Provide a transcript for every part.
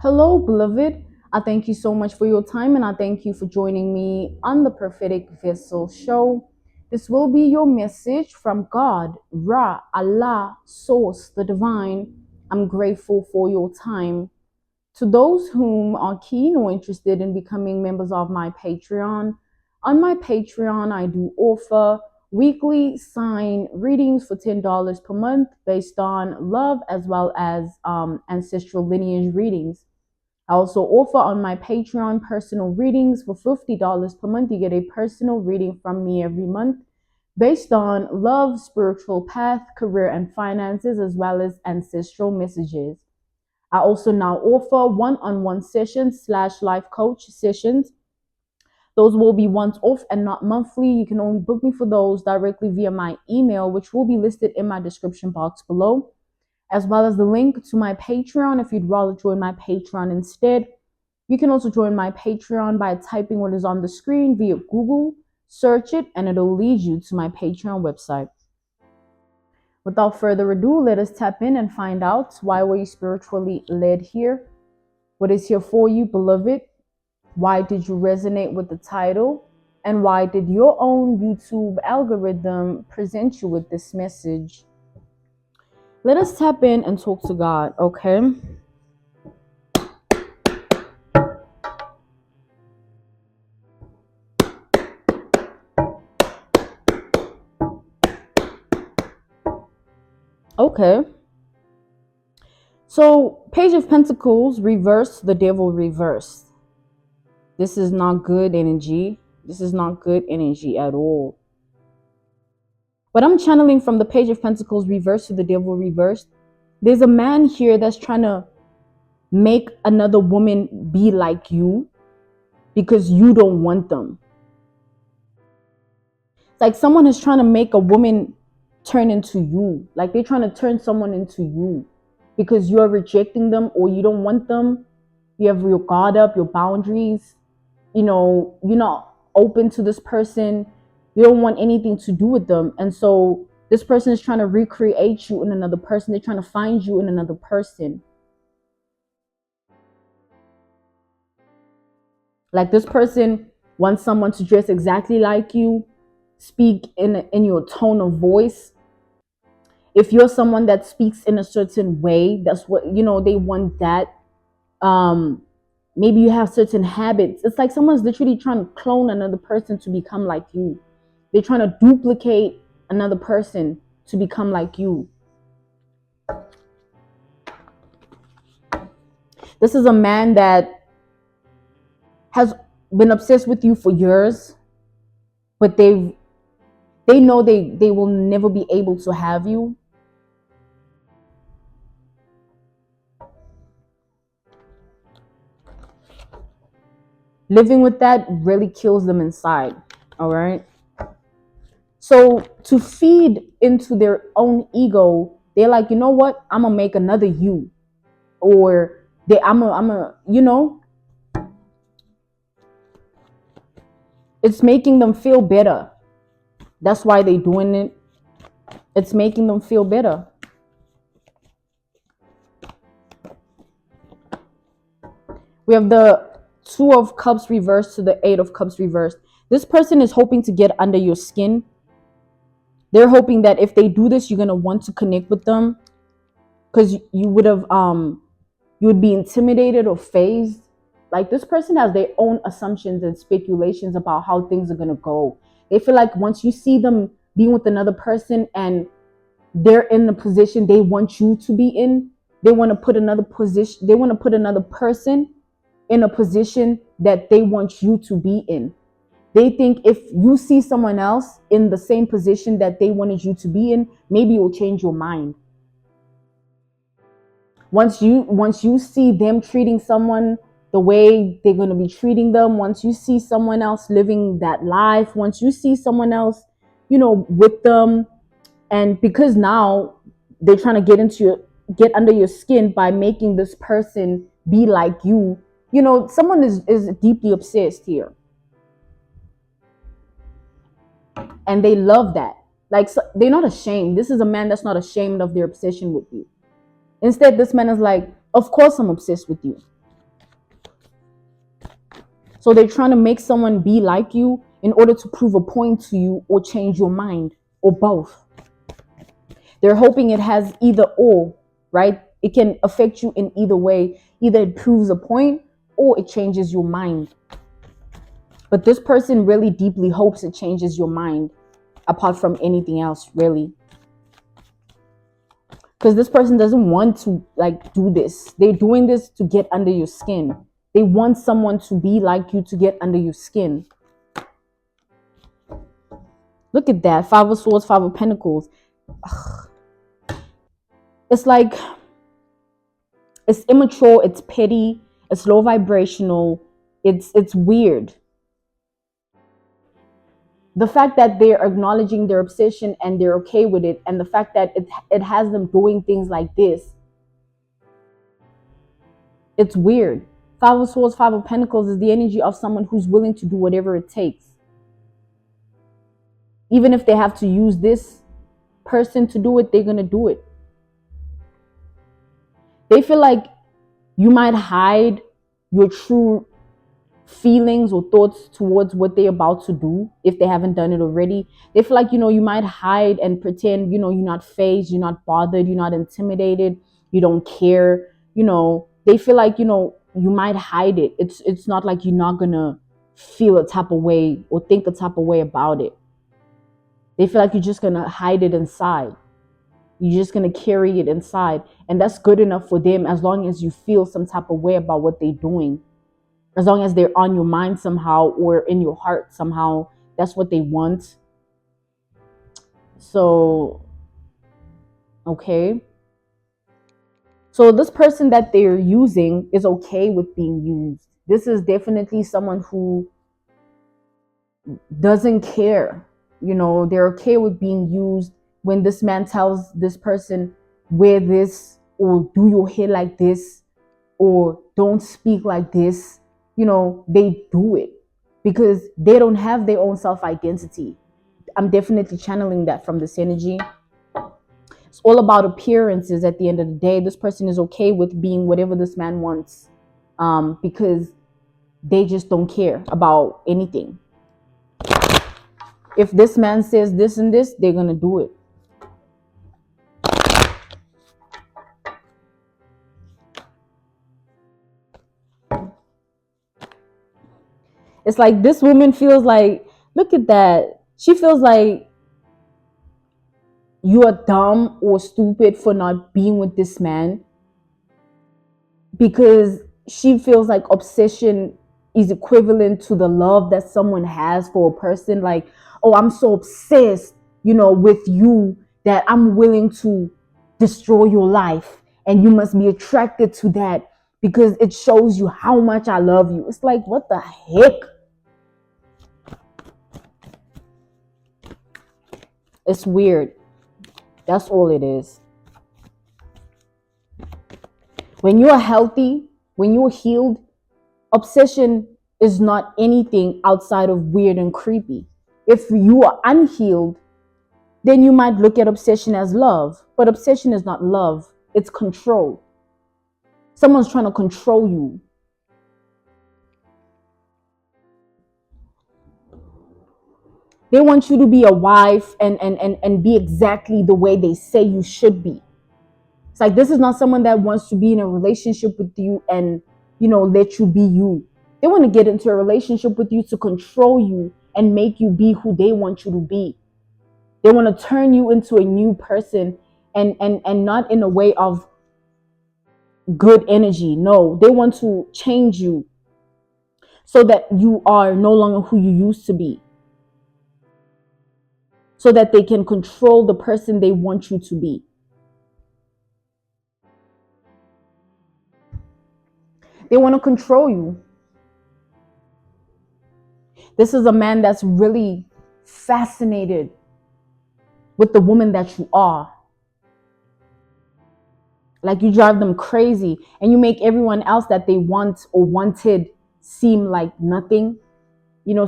Hello, beloved. I thank you so much for your time and I thank you for joining me on the Prophetic Vessel Show. This will be your message from God, Ra, Allah, Source, the Divine. I'm grateful for your time. To those whom are keen or interested in becoming members of my Patreon, on my Patreon, I do offer weekly sign readings for $10 per month based on love as well as ancestral lineage readings. I also offer on my Patreon personal readings for $50 per month. You get a personal reading from me every month based on love, spiritual path, career, and finances, as well as ancestral messages. I also now offer one-on-one sessions / life coach sessions. Those will be once off and not monthly. You can only book me for those directly via my email, which will be listed in my description box below, as well as the link to my Patreon if you'd rather join my Patreon instead. You can also join my Patreon by typing what is on the screen via Google, search it, and it'll lead you to my Patreon website. Without further ado, let us tap in and find out, why were you spiritually led here? What is here for you, beloved? Why did you resonate with the title? And why did your own YouTube algorithm present you with this message? Let us tap in and talk to God, okay? Okay. So, Page of Pentacles reversed, the Devil reversed. This is not good energy. This is not good energy at all. What I'm channeling from the Page of Pentacles reversed to the Devil reversed, there's a man here that's trying to make another woman be like you because you don't want them. It's like someone is trying to make a woman turn into you. Like they're trying to turn someone into you because you're rejecting them or you don't want them. You have your guard up, your boundaries. You know, you're not open to this person. You don't want anything to do with them. And so this person is trying to recreate you in another person. They're trying to find you in another person. Like this person wants someone to dress exactly like you, speak in your tone of voice. If you're someone that speaks in a certain way, that's what, you know, they want that. Maybe you have certain habits. It's like someone's literally trying to clone another person to become like you. They're trying to duplicate another person to become like you. This is a man that has been obsessed with you for years, but they know they will never be able to have you. Living with that really kills them inside. All right. So to feed into their own ego, they're like, you know what? I'm gonna make another you, or I'm a, you know, it's making them feel better. That's why they're doing it. It's making them feel better. We have the Two of Cups reversed to the Eight of Cups reversed. This person is hoping to get under your skin. They're hoping that if they do this, you're gonna want to connect with them, because you would be intimidated or phased. Like this person has their own assumptions and speculations about how things are gonna go. They feel like once you see them being with another person and they're in the position they want you to be in, they want to put another position. They want to put another person in a position that they want you to be in. They think if you see someone else in the same position that they wanted you to be in, maybe it will change your mind. Once you see them treating someone the way they're going to be treating them, once you see someone else living that life, once you see someone else, you know, with them, and because now they're trying to get under your skin by making this person be like you, you know, someone is deeply obsessed here. And they love that. Like, so they're not ashamed. This is a man that's not ashamed of their obsession with you. Instead, this man is like, of course I'm obsessed with you. So they're trying to make someone be like you in order to prove a point to you or change your mind, or both. They're hoping it has either or, right? It can affect you in either way. Either it proves a point or it changes your mind. But this person really deeply hopes it changes your mind, apart from anything else, really. Because this person doesn't want to like do this. They're doing this to get under your skin. They want someone to be like you to get under your skin. Look at that. 5 of Swords, 5 of Pentacles. Ugh. It's like, it's immature, it's petty, it's low vibrational, it's weird. The fact that they're acknowledging their obsession and they're okay with it, and the fact that it has them doing things like this, it's weird. 5 of Swords, 5 of Pentacles is the energy of someone who's willing to do whatever it takes. Even if they have to use this person to do it, they're going to do it. They feel like you might hide your true feelings or thoughts towards what they're about to do if they haven't done it already. They feel like, you might hide and pretend, you're not fazed, you're not bothered, you're not intimidated, you don't care. They feel like, you might hide it. It's not like you're not gonna feel a type of way or think a type of way about it. They feel like you're just gonna hide it inside. You're just gonna carry it inside. And that's good enough for them, as long as you feel some type of way about what they're doing. As long as they're on your mind somehow or in your heart somehow, that's what they want. So, okay. So this person that they're using is okay with being used. This is definitely someone who doesn't care. They're okay with being used. When this man tells this person, wear this, or do your hair like this, or don't speak like this, they do it because they don't have their own self-identity. I'm definitely channeling that from this energy. It's all about appearances at the end of the day. This person is okay with being whatever this man wants, because they just don't care about anything. If this man says this and this, they're going to do it. It's like this woman feels like, look at that. She feels like you are dumb or stupid for not being with this man, because she feels like obsession is equivalent to the love that someone has for a person. Like, oh, I'm so obsessed, with you that I'm willing to destroy your life. And you must be attracted to that because it shows you how much I love you. It's like, what the heck? It's weird. That's all it is. When you are healthy, when you're healed, obsession is not anything outside of weird and creepy. If you are unhealed, then you might look at obsession as love. But obsession is not love. It's control. Someone's trying to control you. They want you to be a wife and be exactly the way they say you should be. It's like, this is not someone that wants to be in a relationship with you and, let you be you. They want to get into a relationship with you to control you and make you be who they want you to be. They want to turn you into a new person, and not in a way of good energy. No, they want to change you so that you are no longer who you used to be, so that they can control the person they want you to be. They want to control you. This is a man that's really fascinated with the woman that you are. Like, you drive them crazy and you make everyone else that they want or wanted seem like nothing.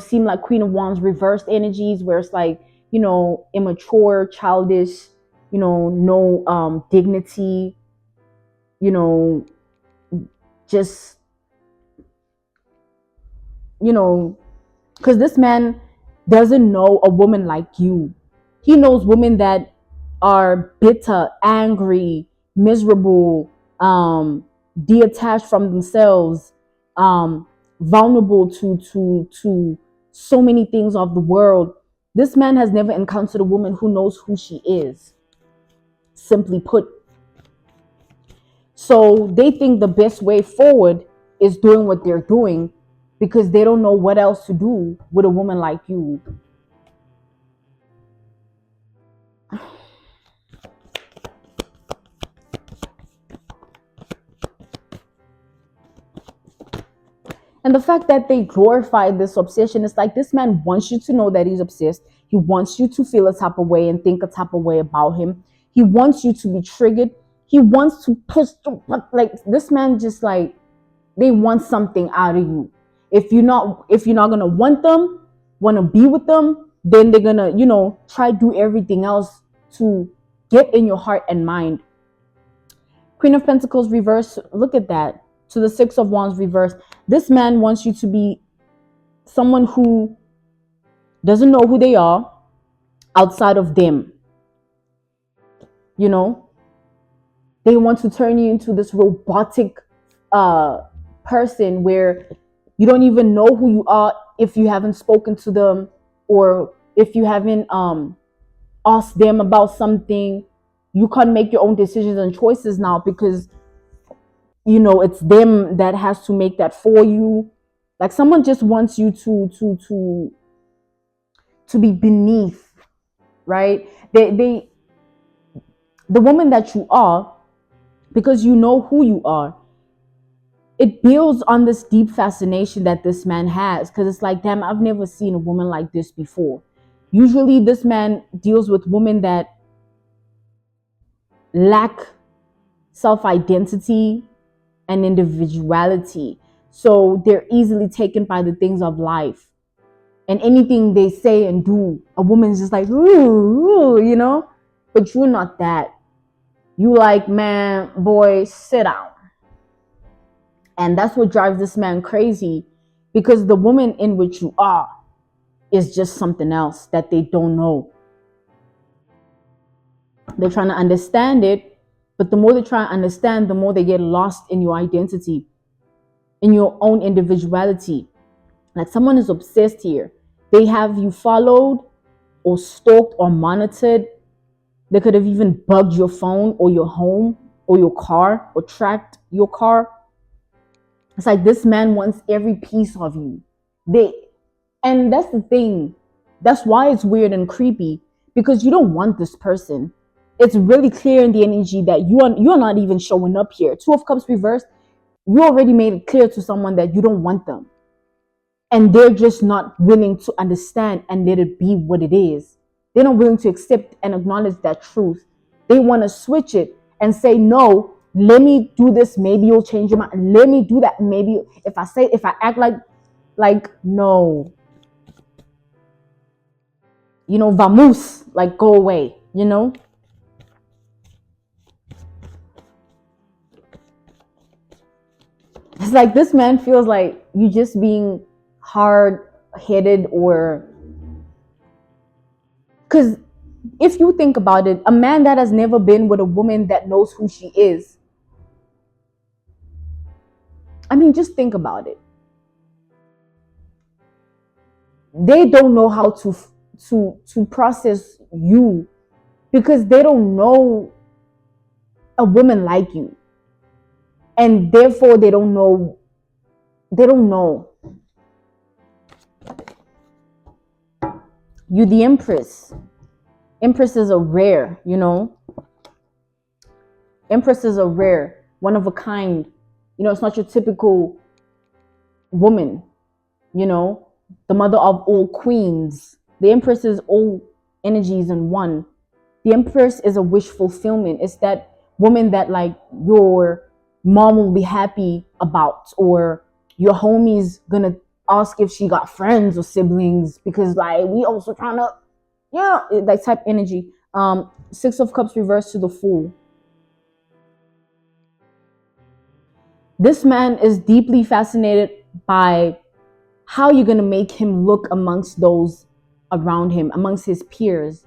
Seem like Queen of Wands reversed energies, where it's like, immature, childish, no dignity, just you know, because this man doesn't know a woman like you. He knows women that are bitter, angry, miserable, detached from themselves, vulnerable to so many things of the world. This man has never encountered a woman who knows who she is, simply put. So they think the best way forward is doing what they're doing because they don't know what else to do with a woman like you. And the fact that they glorify this obsession is like, this man wants you to know that he's obsessed. He wants you to feel a type of way and think a type of way about him. He wants you to be triggered. He wants to push, like, this man just like, they want something out of you. If you're not gonna want to be with them, then they're gonna, try to do everything else to get in your heart and mind. Queen of Pentacles reverse, look at that. To the Six of Wands reverse. This man wants you to be someone who doesn't know who they are outside of them. They want to turn you into this robotic person where you don't even know who you are if you haven't spoken to them, or if you haven't asked them about something. You can't make your own decisions and choices now because it's them that has to make that for you. Like, someone just wants you to be beneath, right? The woman that you are, because you know who you are, it builds on this deep fascination that this man has, because it's like, damn, I've never seen a woman like this before. Usually this man deals with women that lack self-identity and individuality, so they're easily taken by the things of life, and anything they say and do, a woman's just like, ooh, but you're not that. You like, man, boy, sit down. And that's what drives this man crazy, because the woman in which you are is just something else that they don't know. They're trying to understand it, but the more they try to understand, the more they get lost in your identity, in your own individuality. Like, someone is obsessed here. They have you followed or stalked or monitored. They could have even bugged your phone or your home or your car, or tracked your car. It's like, this man wants every piece of you. And that's the thing. That's why it's weird and creepy, because you don't want this person. It's really clear in the energy that you're not even showing up here. Two of Cups reversed. You already made it clear to someone that you don't want them, and they're just not willing to understand and let it be what it is. They're not willing to accept and acknowledge that truth. They want to switch it and say, no, let me do this, maybe you'll change your mind. Let me do that, maybe if I act like no, vamos, like, go away. It's like, this man feels like you just being hard-headed, or because if you think about it, a man that has never been with a woman that knows who she is, I mean, just think about it. They don't know how to process you, because they don't know a woman like you, and therefore they don't know. You, the Empress. Empresses are rare, Empresses are rare, one of a kind. It's not your typical woman, the mother of all queens. The Empress is all energies in one. The Empress is a wish fulfillment. It's that woman that, like, your mom will be happy about, or your homie's gonna ask if she got friends or siblings, because, like, we also trying to, like, type energy. Six of Cups reversed to the Fool. This man is deeply fascinated by how are you going to make him look amongst those around him, amongst his peers?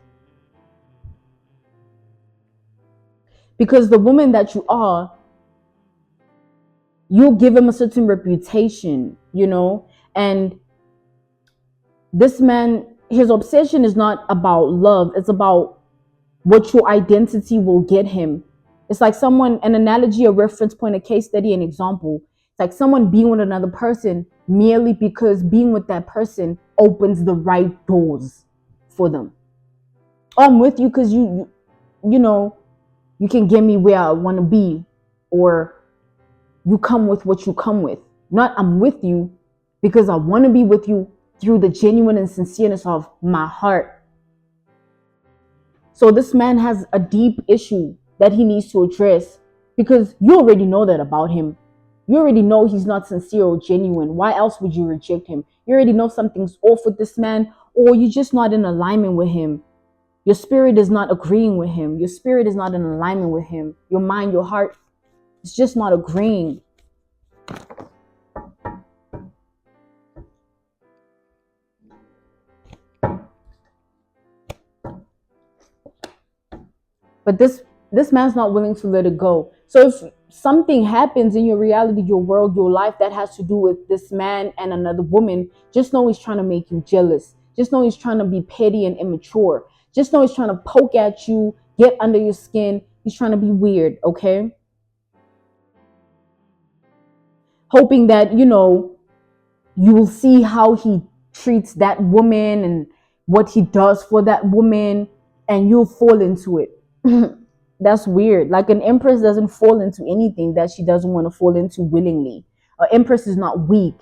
Because the woman that you are, you'll give him a certain reputation, and this man, his obsession is not about love, it's about what your identity will get him. It's like someone, an analogy, a reference point, a case study, an example. It's like someone being with another person merely because being with that person opens the right doors for them. Oh, I'm with you because you know, you can get me where I want to be, or you come with what you come with. Not I'm with you because I want to be with you through the genuine and sincereness of my heart. So this man has a deep issue that he needs to address, because you already know that about him. You already know he's not sincere or genuine. Why else would you reject him? You already know something's off with this man, or you're just not in alignment with him. Your spirit is not agreeing with him. Your spirit is not in alignment with him. Your mind, your heart, it's just not agreeing. But this man's not willing to let it go. So if something happens in your reality, your world, your life that has to do with this man and another woman, just know he's trying to make you jealous. Just know he's trying to be petty and immature. Just know he's trying to poke at you, get under your skin. He's trying to be weird, okay? Hoping that, you will see how he treats that woman and what he does for that woman, and you'll fall into it. That's weird. Like, an empress doesn't fall into anything that she doesn't want to fall into willingly. An empress is not weak,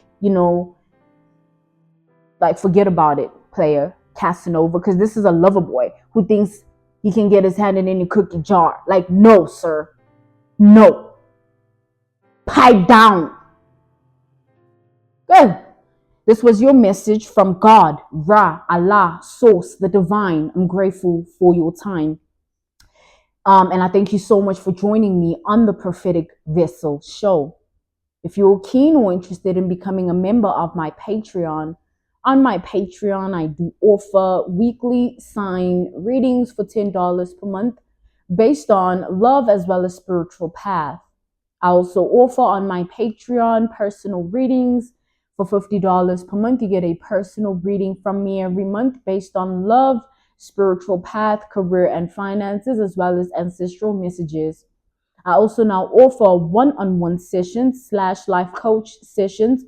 like, forget about it, player, Casanova, because this is a lover boy who thinks he can get his hand in any cookie jar. Like, no, sir. No. Pipe down. Good. This was your message from God, Ra, Allah, Source, the Divine. I'm grateful for your time. And I thank you so much for joining me on the Prophetic Vessel Show. If you're keen or interested in becoming a member of my Patreon, on my Patreon, I do offer weekly sign readings for $10 per month based on love as well as spiritual path. I also offer on my Patreon personal readings for $50 per month. You get a personal reading from me every month based on love, spiritual path, career, and finances, as well as ancestral messages. I also now offer one-on-one sessions / life coach sessions.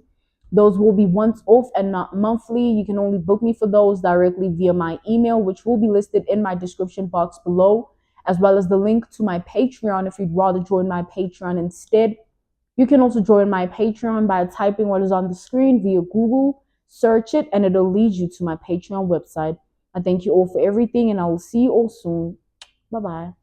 Those will be once off and not monthly. You can only book me for those directly via my email, which will be listed in my description box below, as well as the link to my Patreon if you'd rather join my Patreon instead. You can also join my Patreon by typing what is on the screen via Google, search it, and it'll lead you to my Patreon website. I thank you all for everything, and I will see you all soon. Bye-bye.